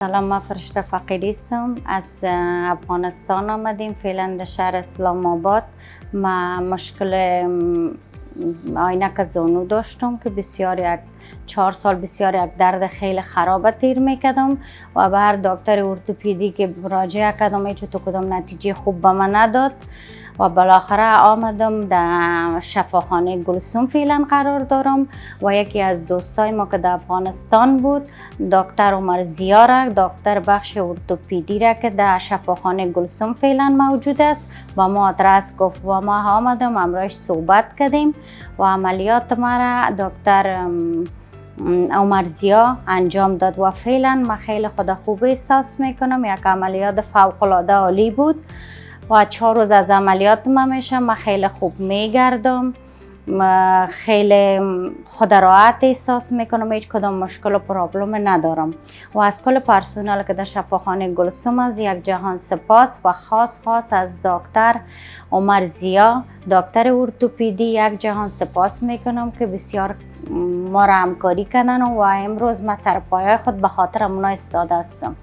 سلام، من فرشته فقیری هستم. از افغانستان آمدیم، فعلا در شهر اسلام آباد. ما مشکل عینک زانو داشتم که بسیار 4 سال بسیار یک درد خیلی خراب تیر میکردم و به هر دکتر ارتوپدیک که مراجعه کردم هیچ تو کدام نتیجه خوب به من نداد و بالاخره آمدم در شفاخانه کلسوم فعلا قرار دارم و یکی از دوستای ما که در افغانستان بود دکتر عمر زیاره، دکتر بخش ارتوپدی را که در شفاخانه کلسوم فعلا موجود است و ما آدرس گفت و ما آمدم امروز صحبت کردیم و عملیات ما را دکتر عمر زیا انجام داد و فعلا من خیلی خود خوب احساس میکنم. یک عملیات فوق العاده عالی بود و 4 روز از عملیات من خیلی خوب میگردم، خیلی خود راحت احساس میکنم، هیچ کدام مشکل و پرابلم ندارم و از کل پرسنل که در شفاخانه کلسوم از یک جهان سپاس و خاص از دکتر عمر زیا دکتر ارتوپدی یک جهان سپاس میکنم که بسیار ما را همکاری کردن و امروز من سرپایه خود به خاطر اونا ایستاده هستم.